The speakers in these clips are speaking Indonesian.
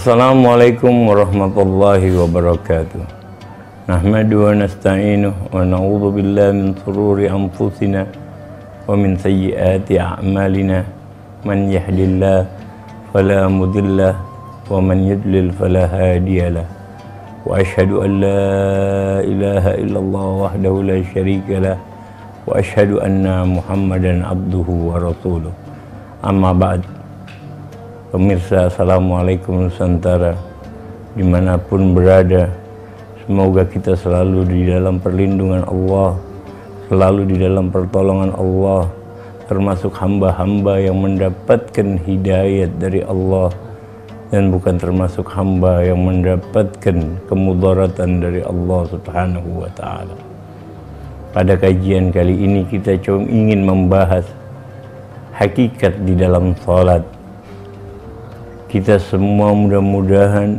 Assalamualaikum warahmatullahi wabarakatuh. Nahmadu wa nasta'inuhu wa na'udzu billahi min shururi anfusina wa min sayyiati a'malina. Man yahdihillahu fala mudilla wa man yudlil fala hadiyalah. Wa asyhadu an la ilaha illallah wahdahu la syarika lah wa asyhadu anna Muhammadan abduhu wa rasuluh. Amma ba'd. Pemirsa, Assalamualaikum Nusantara, dimanapun berada, semoga kita selalu di dalam perlindungan Allah, selalu di dalam pertolongan Allah, termasuk hamba-hamba yang mendapatkan hidayat dari Allah, dan bukan termasuk hamba yang mendapatkan kemudaratan dari Allah Subhanahu wa Ta'ala. Pada kajian kali ini kita cuma ingin membahas hakikat di dalam salat. Kita semua mudah-mudahan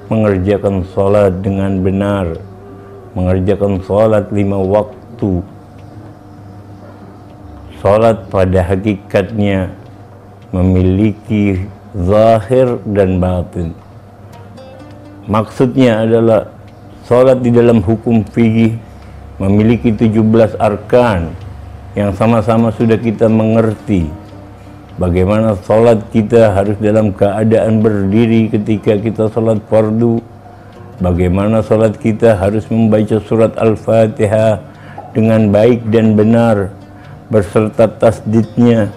mengerjakan salat dengan benar, mengerjakan salat 5 waktu. Salat pada hakikatnya memiliki zahir dan batin. Maksudnya adalah salat di dalam hukum fikih memiliki 17 arkan yang sama-sama sudah kita mengerti. Bagaimana salat kita harus dalam keadaan berdiri ketika kita salat fardu. Bagaimana salat kita harus membaca surat Al-Fatihah dengan baik dan benar berserta tasdidnya.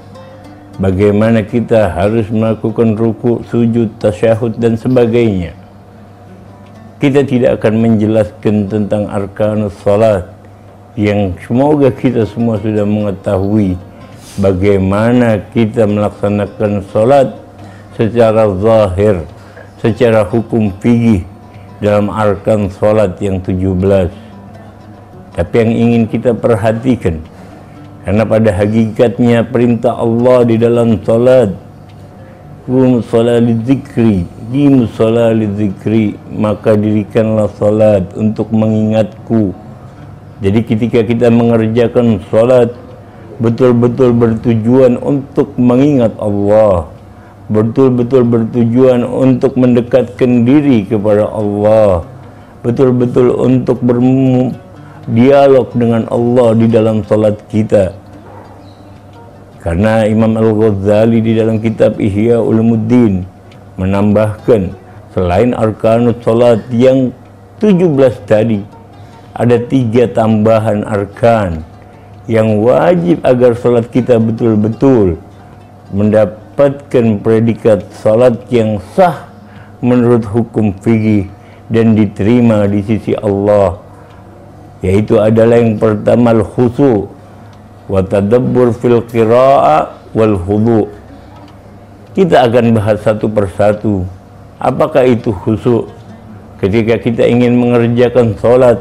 Bagaimana kita harus melakukan ruku, sujud, tasyahud dan sebagainya. Kita tidak akan menjelaskan tentang arkanus salat yang semoga kita semua sudah mengetahui bagaimana kita melaksanakan salat secara zahir, secara hukum fikih dalam arkan salat yang 17. Tapi yang ingin kita perhatikan, karena pada hakikatnya perintah Allah di dalam salat, qum salali dzikri, qim salali dzikri, maka dirikanlah salat untuk mengingatku. Jadi ketika kita mengerjakan salat betul-betul bertujuan untuk mengingat Allah, betul-betul bertujuan untuk mendekatkan diri kepada Allah, betul-betul untuk berdialog dengan Allah di dalam salat kita. Karena Imam Al-Ghazali di dalam kitab Ihya Ulumuddin menambahkan, selain arkanus salat yang 17 tadi, ada 3 tambahan arkan yang wajib agar salat kita betul-betul mendapatkan predikat salat yang sah menurut hukum fikih dan diterima di sisi Allah, yaitu adalah yang pertama al-khusyu' wa tadabbur fil qira'ah wal khudu'. Kita akan bahas satu persatu. Apakah itu khusyuk? Ketika kita ingin mengerjakan salat,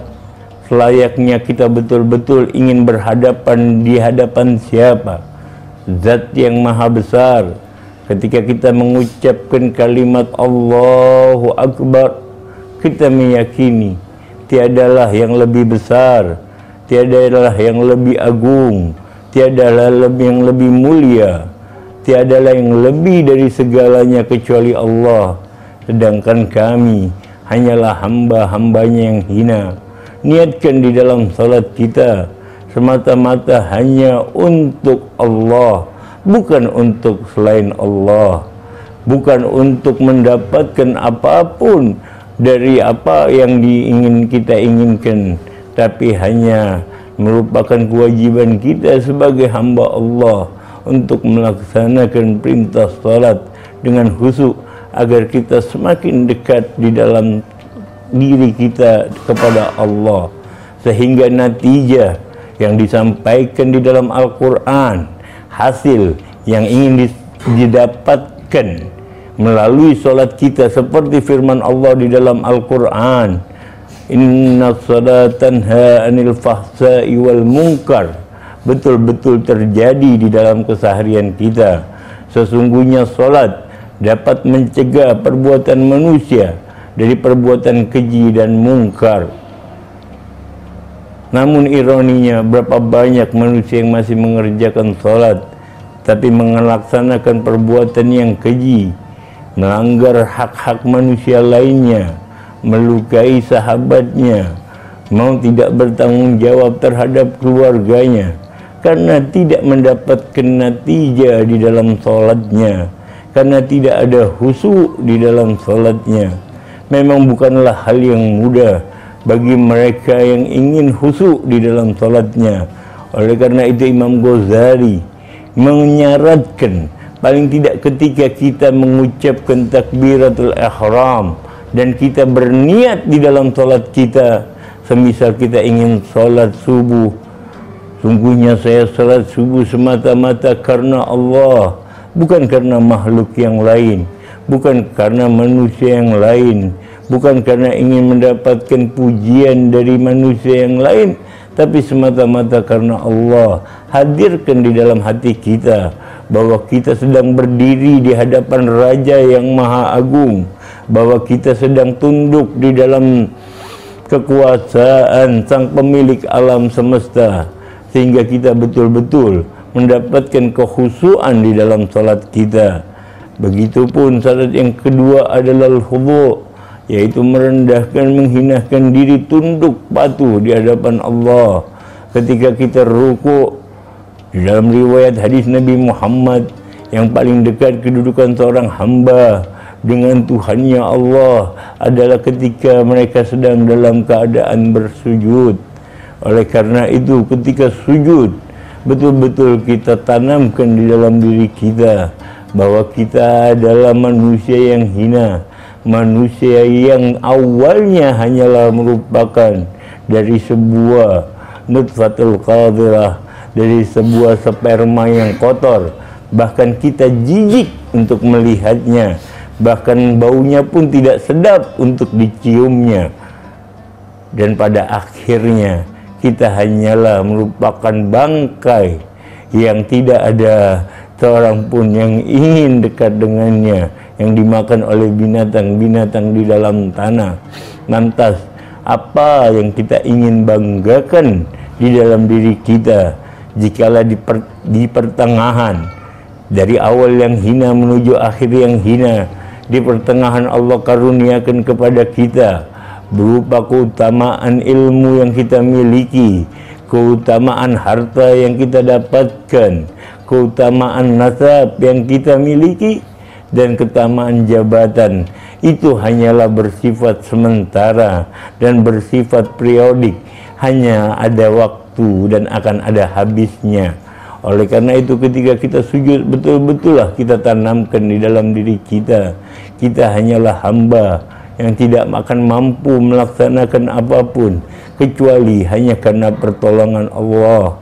selayaknya kita betul-betul ingin berhadapan di hadapan siapa? Zat yang maha besar. Ketika kita mengucapkan kalimat Allahu Akbar, kita meyakini tiadalah yang lebih besar, tiadalah yang lebih agung, tiadalah yang lebih mulia, tiadalah yang lebih dari segalanya kecuali Allah. Sedangkan kami hanyalah hamba-hambanya yang hina. Niatkan di dalam salat kita semata-mata hanya untuk Allah, bukan untuk selain Allah, bukan untuk mendapatkan apapun dari apa yang kita inginkan, tapi hanya merupakan kewajiban kita sebagai hamba Allah untuk melaksanakan perintah salat dengan khusyuk agar kita semakin dekat di dalam diri kita kepada Allah, sehingga natijah yang disampaikan di dalam Al-Quran, hasil yang ingin didapatkan melalui salat kita, seperti firman Allah di dalam Al-Quran, inna salata tanha anil fahsai wal munkar, betul-betul terjadi di dalam keseharian kita. Sesungguhnya salat dapat mencegah perbuatan manusia dari perbuatan keji dan mungkar. Namun ironinya, berapa banyak manusia yang masih mengerjakan salat tapi melaksanakan perbuatan yang keji, melanggar hak-hak manusia lainnya, melukai sahabatnya, mau tidak bertanggung jawab terhadap keluarganya karena tidak mendapatkan natijah di dalam sholatnya, karena tidak ada khusyuk di dalam sholatnya, memang bukanlah hal yang mudah bagi mereka yang ingin khusyuk di dalam sholatnya. Oleh karena itu Imam Ghazali menyaratkan paling tidak ketika kita mengucapkan takbiratul ihram dan kita berniat di dalam sholat kita, semisal kita ingin sholat subuh, sungguhnya saya sholat subuh semata-mata karena Allah, bukan karena makhluk yang lain, bukan karena manusia yang lain, bukan karena ingin mendapatkan pujian dari manusia yang lain, tapi semata-mata karena Allah. Hadirkan di dalam hati kita bahwa kita sedang berdiri di hadapan Raja yang Maha Agung, bahwa kita sedang tunduk di dalam kekuasaan Sang Pemilik alam semesta, sehingga kita betul-betul mendapatkan kekhusyuan di dalam salat kita. Begitupun syarat yang kedua adalah al-khudu', yaitu merendahkan, menghinakan diri, tunduk patuh di hadapan Allah ketika kita ruku'. Di dalam riwayat hadis Nabi Muhammad, yang paling dekat kedudukan seorang hamba dengan Tuhannya Allah adalah ketika mereka sedang dalam keadaan bersujud. Oleh karena itu ketika sujud, betul-betul kita tanamkan di dalam diri kita bahwa kita adalah manusia yang hina, manusia yang awalnya hanyalah merupakan dari sebuah nutfatul qadirah, dari sebuah sperma yang kotor, bahkan kita jijik untuk melihatnya, bahkan baunya pun tidak sedap untuk diciumnya, dan pada akhirnya kita hanyalah merupakan bangkai yang tidak ada seorang pun yang ingin dekat dengannya, yang dimakan oleh binatang-binatang di dalam tanah. Lantas apa yang kita ingin banggakan di dalam diri kita jikalau di pertengahan dari awal yang hina menuju akhir yang hina, di pertengahan Allah karuniakan kepada kita berupa keutamaan ilmu yang kita miliki, keutamaan harta yang kita dapatkan, keutamaan nasab yang kita miliki, dan keutamaan jabatan. Itu hanyalah bersifat sementara dan bersifat periodik, hanya ada waktu dan akan ada habisnya. Oleh karena itu ketika kita sujud, betul-betullah kita tanamkan di dalam diri kita, kita hanyalah hamba yang tidak akan mampu melaksanakan apapun kecuali hanya karena pertolongan Allah.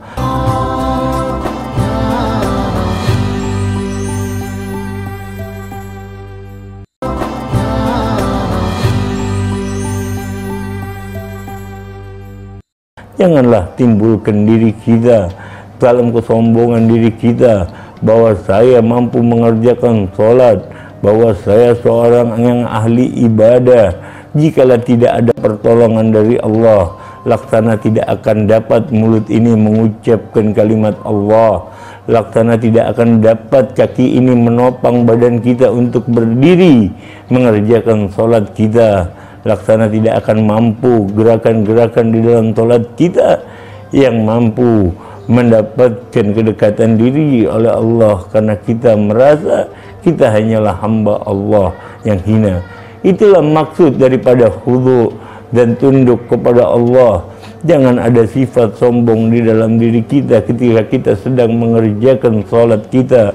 Janganlah timbulkan diri kita dalam kesombongan diri kita bahwa saya mampu mengerjakan sholat, bahwa saya seorang yang ahli ibadah. Jikalau tidak ada pertolongan dari Allah, laksana tidak akan dapat mulut ini mengucapkan kalimat Allah, laksana tidak akan dapat kaki ini menopang badan kita untuk berdiri mengerjakan sholat kita, laksana tidak akan mampu gerakan-gerakan di dalam sholat kita yang mampu mendapatkan kedekatan diri oleh Allah, karena kita merasa kita hanyalah hamba Allah yang hina. Itulah maksud daripada khudu' dan tunduk kepada Allah. Jangan ada sifat sombong di dalam diri kita ketika kita sedang mengerjakan sholat kita.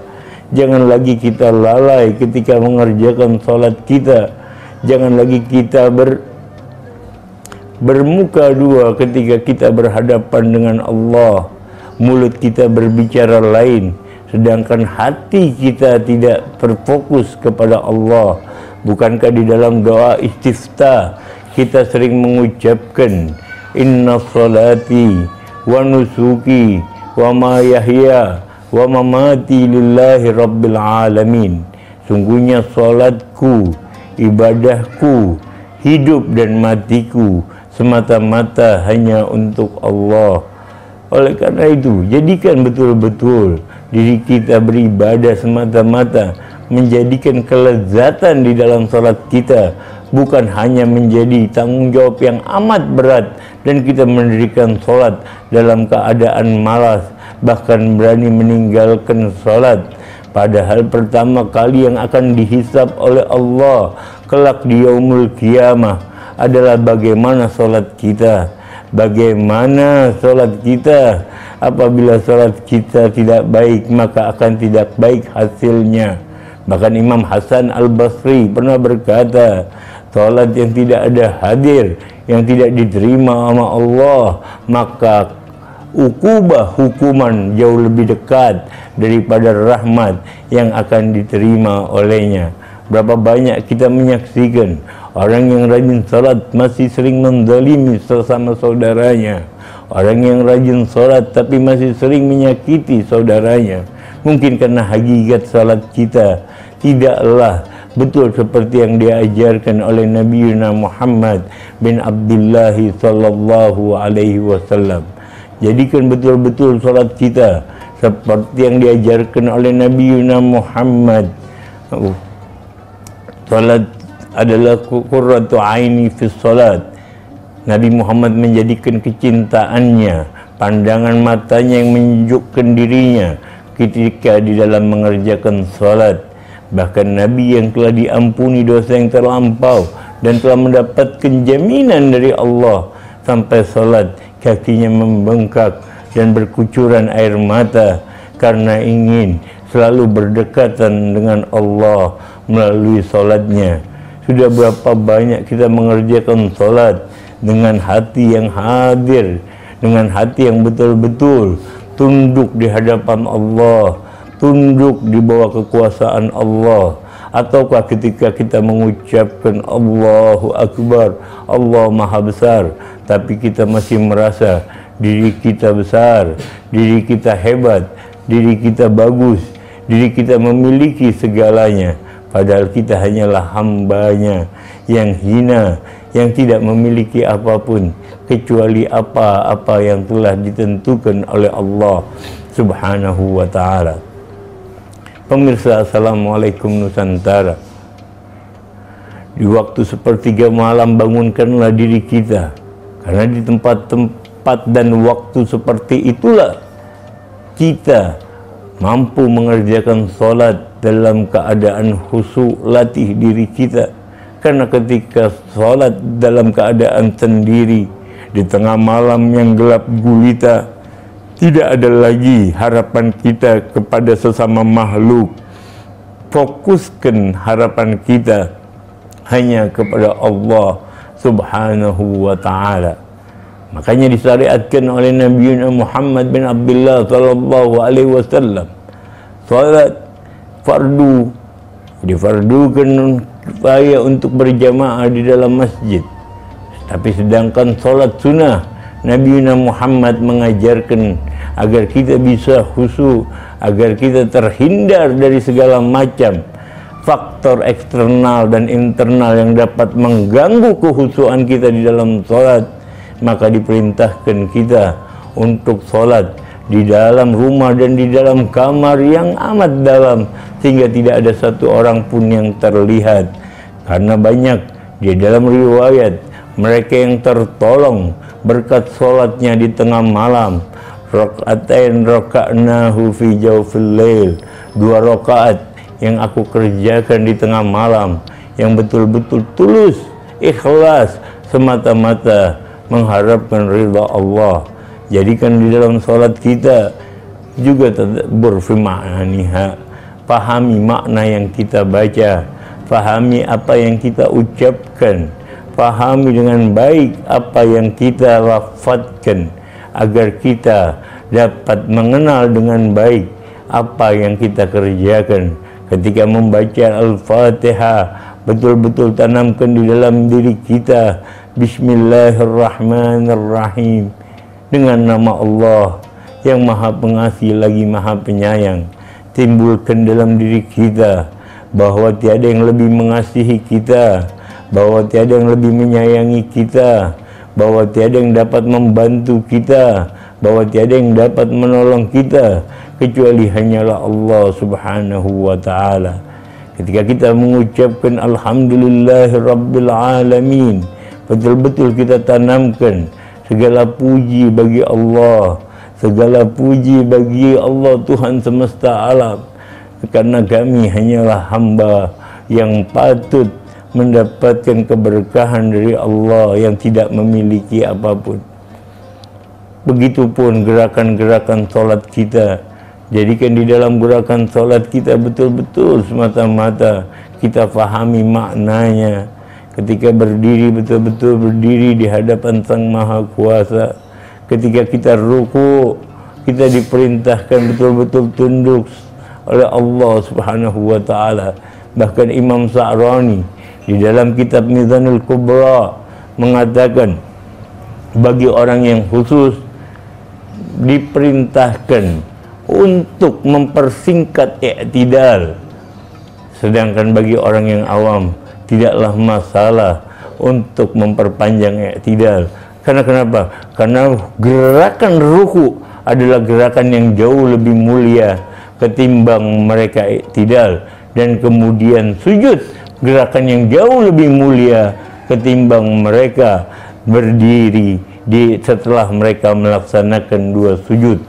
Jangan lagi kita lalai ketika mengerjakan sholat kita. Jangan lagi kita bermuka dua ketika kita berhadapan dengan Allah. Mulut kita berbicara lain, sedangkan hati kita tidak terfokus kepada Allah. Bukankah di dalam doa istiftah kita sering mengucapkan inna salati wa nusuki wa ma yahya wa mamati lillahi rabbil alamin. Sungguhnya salatku, ibadahku, hidup dan matiku semata-mata hanya untuk Allah. Oleh karena itu, jadikan betul-betul diri kita beribadah semata-mata menjadikan kelezatan di dalam salat kita, bukan hanya menjadi tanggung jawab yang amat berat dan kita mendirikan salat dalam keadaan malas, bahkan berani meninggalkan salat. Padahal pertama kali yang akan dihisab oleh Allah kelak di yaumul qiyamah adalah bagaimana salat kita. Bagaimana salat kita? Apabila salat kita tidak baik, maka akan tidak baik hasilnya. Bahkan Imam Hasan Al-Basri pernah berkata, salat yang tidak ada hadir, yang tidak diterima sama Allah, maka hukuman jauh lebih dekat daripada rahmat yang akan diterima olehnya. Berapa banyak kita menyaksikan orang yang rajin salat masih sering menzalimi sesama saudaranya. Orang yang rajin salat tapi masih sering menyakiti saudaranya. Mungkin karena hakikat salat kita tidaklah betul seperti yang diajarkan oleh Nabi Muhammad bin Abdullah sallallahu alaihi wasallam. Jadikan betul-betul salat kita seperti yang diajarkan oleh Nabi Muhammad. Salat adalah qurratu aini fi salat. Nabi Muhammad menjadikan kecintaannya, pandangan matanya yang menunjukkan dirinya ketika di dalam mengerjakan salat. Bahkan Nabi yang telah diampuni dosa yang terlampau dan telah mendapatkan jaminan dari Allah, sampai salat kakinya membengkak dan berkucuran air mata karena ingin selalu berdekatan dengan Allah melalui salatnya. Sudah berapa banyak kita mengerjakan salat dengan hati yang hadir, dengan hati yang betul-betul tunduk di hadapan Allah, tunduk di bawah kekuasaan Allah. Ataukah ketika kita mengucapkan Allahu Akbar, Allah Maha Besar, tapi kita masih merasa diri kita besar, diri kita hebat, diri kita bagus, diri kita memiliki segalanya, padahal kita hanyalah hambanya yang hina, yang tidak memiliki apapun kecuali apa-apa yang telah ditentukan oleh Allah Subhanahu wa ta'ala. Pemirsa, Assalamualaikum Nusantara. Di waktu sepertiga malam bangunkanlah diri kita, karena di tempat-tempat dan waktu seperti itulah kita mampu mengerjakan sholat dalam keadaan khusyuk. Latih diri kita, karena ketika sholat dalam keadaan sendiri di tengah malam yang gelap gulita, tidak ada lagi harapan kita kepada sesama makhluk. Fokuskan harapan kita hanya kepada Allah Subhanahu wa ta'ala. Makanya disyariatkan oleh Nabi Muhammad bin Abdullah sallallahu alaihi wasallam, salat fardu difardukan supaya untuk berjamaah di dalam masjid. Tapi sedangkan salat sunnah, Nabi Muhammad mengajarkan agar kita bisa khusyuk, agar kita terhindar dari segala macam faktor eksternal dan internal yang dapat mengganggu kekhusyukan kita di dalam sholat. Maka diperintahkan kita untuk sholat di dalam rumah dan di dalam kamar yang amat dalam, sehingga tidak ada satu orang pun yang terlihat. Karena banyak di dalam riwayat mereka yang tertolong berkat sholatnya di tengah malam. Rakaatain raka'nahu fi jawfil lail, 2 rakaat yang aku kerjakan di tengah malam, yang betul-betul tulus, ikhlas, semata-mata mengharapkan ridha Allah. Jadikan di dalam sholat kita juga tadabbur fi ma'aniha, pahami makna yang kita baca, pahami apa yang kita ucapkan, pahami dengan baik apa yang kita lafadzkan, agar kita dapat mengenal dengan baik apa yang kita kerjakan. Ketika membaca Al-Fatihah, betul-betul tanamkan di dalam diri kita Bismillahirrahmanirrahim, dengan nama Allah yang Maha Pengasih lagi Maha Penyayang. Timbulkan dalam diri kita bahwa tiada yang lebih mengasihi kita, bahwa tiada yang lebih menyayangi kita, bahwa tiada yang dapat membantu kita, bahwa tiada yang dapat menolong kita kecuali hanyalah Allah Subhanahu wa ta'ala. ketika kita mengucapkan Alhamdulillahirabbil alamin, betul-betul kita tanamkan segala puji bagi Allah, segala puji bagi Allah Tuhan semesta alam, karena kami hanyalah hamba yang patut mendapatkan keberkahan dari Allah yang tidak memiliki apapun. Begitupun gerakan-gerakan sholat kita. Jadikan di dalam gerakan sholat kita betul-betul semata-mata kita fahami maknanya. Ketika berdiri, betul-betul berdiri di hadapan Sang Maha Kuasa. Ketika kita ruku, kita diperintahkan betul-betul tunduk oleh Allah Subhanahu wa Ta'ala. Bahkan Imam Sa'rani di dalam kitab Mizanul Kubra mengatakan, bagi orang yang khusus diperintahkan untuk mempersingkat i'tidal, sedangkan bagi orang yang awam tidaklah masalah untuk memperpanjang i'tidal. Karena kenapa? Karena gerakan ruku adalah gerakan yang jauh lebih mulia ketimbang mereka i'tidal, dan kemudian sujud gerakan yang jauh lebih mulia ketimbang mereka berdiri setelah mereka melaksanakan dua sujud.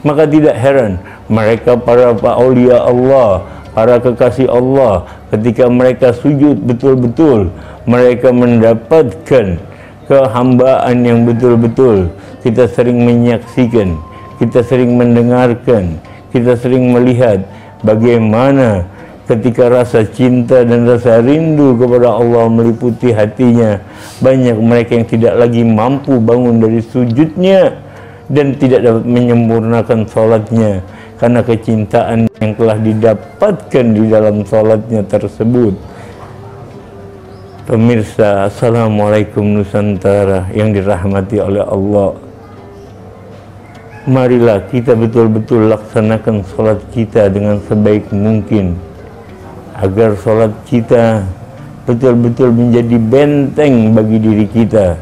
Maka tidak heran mereka para aulia Allah, para kekasih Allah, ketika mereka sujud betul-betul mereka mendapatkan kehambaan yang betul-betul. Kita sering menyaksikan, kita sering mendengarkan, kita sering melihat bagaimana ketika rasa cinta dan rasa rindu kepada Allah meliputi hatinya, banyak mereka yang tidak lagi mampu bangun dari sujudnya dan tidak dapat menyempurnakan sholatnya karena kecintaan yang telah didapatkan di dalam sholatnya tersebut. Pemirsa, Assalamualaikum Nusantara yang dirahmati oleh Allah. Marilah kita betul-betul laksanakan sholat kita dengan sebaik mungkin, agar sholat kita betul-betul menjadi benteng bagi diri kita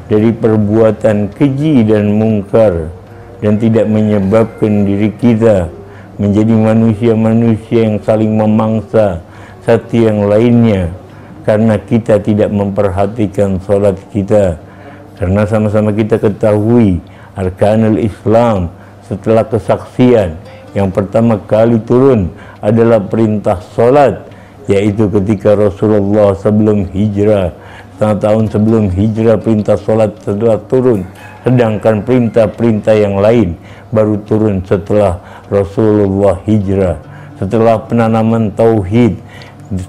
dari perbuatan keji dan mungkar, dan tidak menyebabkan diri kita menjadi manusia-manusia yang saling memangsa satu yang lainnya karena kita tidak memperhatikan sholat kita. Karena sama-sama kita ketahui arkanul Islam setelah kesaksian yang pertama kali turun adalah perintah sholat, yaitu ketika Rasulullah sebelum hijrah, setengah tahun sebelum hijrah perintah sholat telah turun, sedangkan perintah-perintah yang lain baru turun setelah Rasulullah hijrah. Setelah penanaman tauhid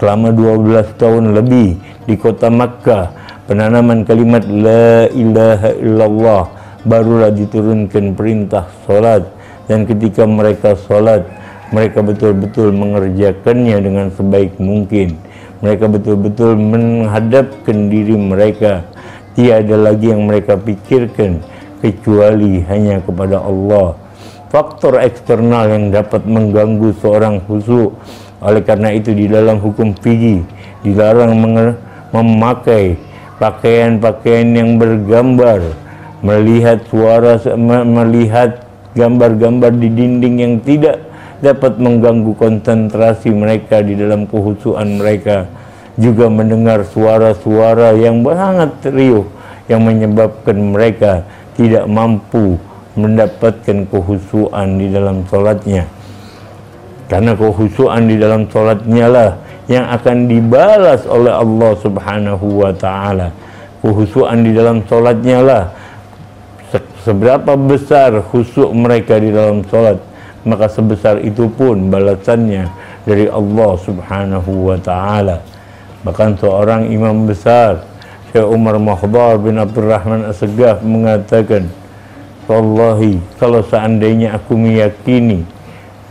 selama 12 tahun lebih di kota Makkah, penanaman kalimat la ilaha illallah, barulah diturunkan perintah sholat. Dan ketika mereka sholat, mereka betul-betul mengerjakannya dengan sebaik mungkin. Mereka betul-betul menghadapkan diri mereka, tiada lagi yang mereka pikirkan kecuali hanya kepada Allah. Faktor eksternal yang dapat mengganggu seorang khusyuk. Oleh karena itu di dalam hukum fikih dilarang memakai pakaian-pakaian yang bergambar, melihat gambar-gambar di dinding yang tidak dapat mengganggu konsentrasi mereka di dalam kekhusyukan mereka, juga mendengar suara-suara yang sangat riuh yang menyebabkan mereka tidak mampu mendapatkan kekhusyukan di dalam sholatnya. Karena kekhusyukan di dalam sholatnya lah yang akan dibalas oleh Allah Subhanahu wa Ta'ala. Kekhusyukan di dalam sholatnya lah, seberapa besar khusyuk mereka di dalam sholat, maka sebesar itu pun balasannya dari Allah Subhanahu wa Ta'ala. Bahkan seorang imam besar, Syekh Umar Makhdar bin Abdurrahman As-Segaf mengatakan, wallahi, kalau seandainya aku meyakini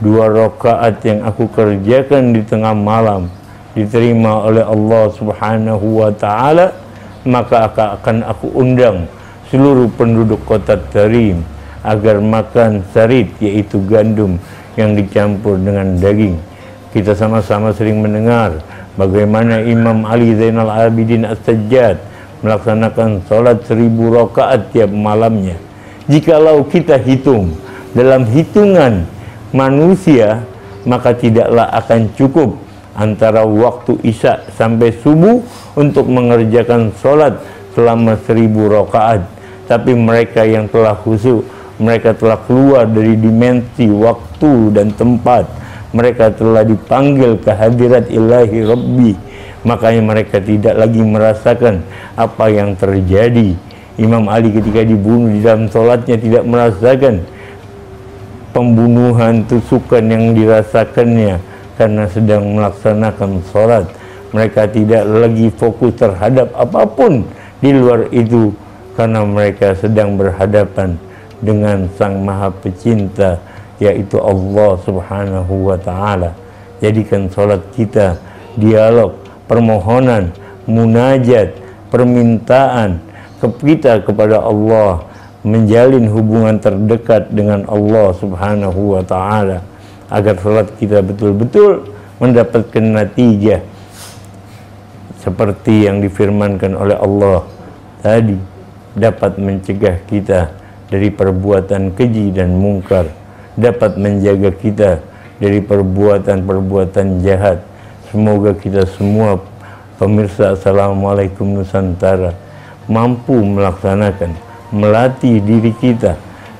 2 rakaat yang aku kerjakan di tengah malam diterima oleh Allah Subhanahu wa Ta'ala, maka akan aku undang seluruh penduduk kota Tarim agar makan sarit, yaitu gandum yang dicampur dengan daging. Kita sama-sama sering mendengar bagaimana Imam Ali Zainal Abidin As-Sajjad melaksanakan sholat 1000 rakaat tiap malamnya. Jikalau kita hitung dalam hitungan manusia, maka tidaklah akan cukup antara waktu isya sampai subuh untuk mengerjakan sholat selama 1000 rakaat. Tapi mereka yang telah khusyuk, mereka telah keluar dari dimensi waktu dan tempat, mereka telah dipanggil ke hadirat ilahi Rabbi, makanya mereka tidak lagi merasakan apa yang terjadi. Imam Ali ketika dibunuh di dalam sholatnya tidak merasakan pembunuhan, tusukan yang dirasakannya karena sedang melaksanakan sholat. Mereka tidak lagi fokus terhadap apapun di luar itu, karena mereka sedang berhadapan dengan Sang Maha Pecinta, yaitu Allah Subhanahu wa Ta'ala. Jadikan sholat kita dialog, permohonan, munajat, permintaan kita kepada Allah, menjalin hubungan terdekat dengan Allah Subhanahu wa Ta'ala, agar sholat kita betul-betul mendapatkan natijah seperti yang difirmankan oleh Allah tadi, dapat mencegah kita dari perbuatan keji dan mungkar, dapat menjaga kita dari perbuatan-perbuatan jahat. Semoga kita semua pemirsa Assalamualaikum Nusantara mampu melaksanakan, melatih diri kita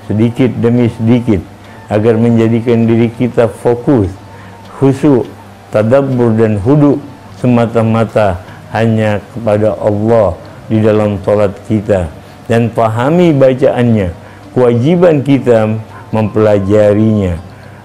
sedikit demi sedikit agar menjadikan diri kita fokus, khusyuk, tadabbur dan hudu semata-mata hanya kepada Allah di dalam sholat kita, dan pahami bacaannya. Kewajiban kita mempelajarinya.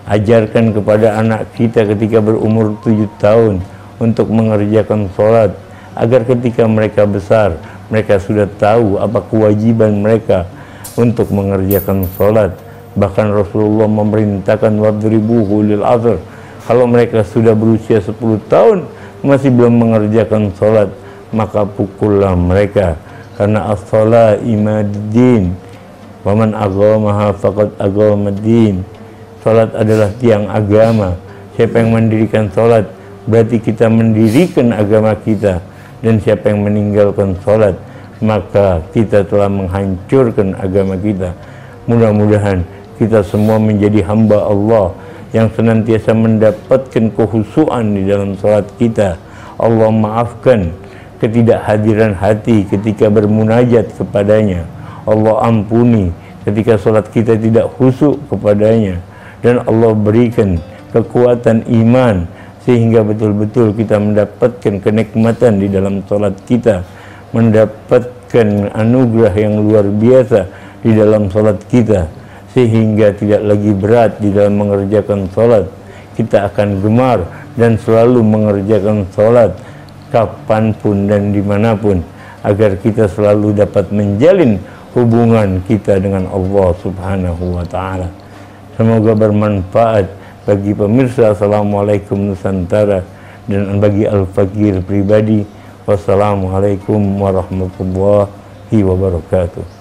Ajarkan kepada anak kita ketika berumur 7 tahun untuk mengerjakan sholat, agar ketika mereka besar, mereka sudah tahu apa kewajiban mereka untuk mengerjakan sholat. Bahkan Rasulullah memerintahkan wadribuhu lil asr. Kalau mereka sudah berusia 10 tahun masih belum mengerjakan sholat, maka pukullah mereka, karena as-shalah imaduddin wa man agamaha faqad agamaddin. Sholat adalah tiang agama. Siapa yang mendirikan sholat berarti kita mendirikan agama kita, dan siapa yang meninggalkan sholat maka kita telah menghancurkan agama kita. Mudah-mudahan kita semua menjadi hamba Allah yang senantiasa mendapatkan kekhusyuan di dalam sholat kita. Allah maafkan ketidakhadiran hati ketika bermunajat kepadanya. Allah ampuni ketika sholat kita tidak khusyuk kepadanya. Dan Allah berikan kekuatan iman sehingga betul-betul kita mendapatkan kenikmatan di dalam sholat kita, mendapatkan anugerah yang luar biasa di dalam sholat kita, sehingga tidak lagi berat di dalam mengerjakan sholat. Kita akan gemar dan selalu mengerjakan sholat kapanpun dan dimanapun, agar kita selalu dapat menjalin hubungan kita dengan Allah Subhanahu wa Ta'ala. Semoga bermanfaat bagi pemirsa Assalamualaikum Nusantara dan bagi Al-Fakir pribadi. Wassalamualaikum warahmatullahi wabarakatuh.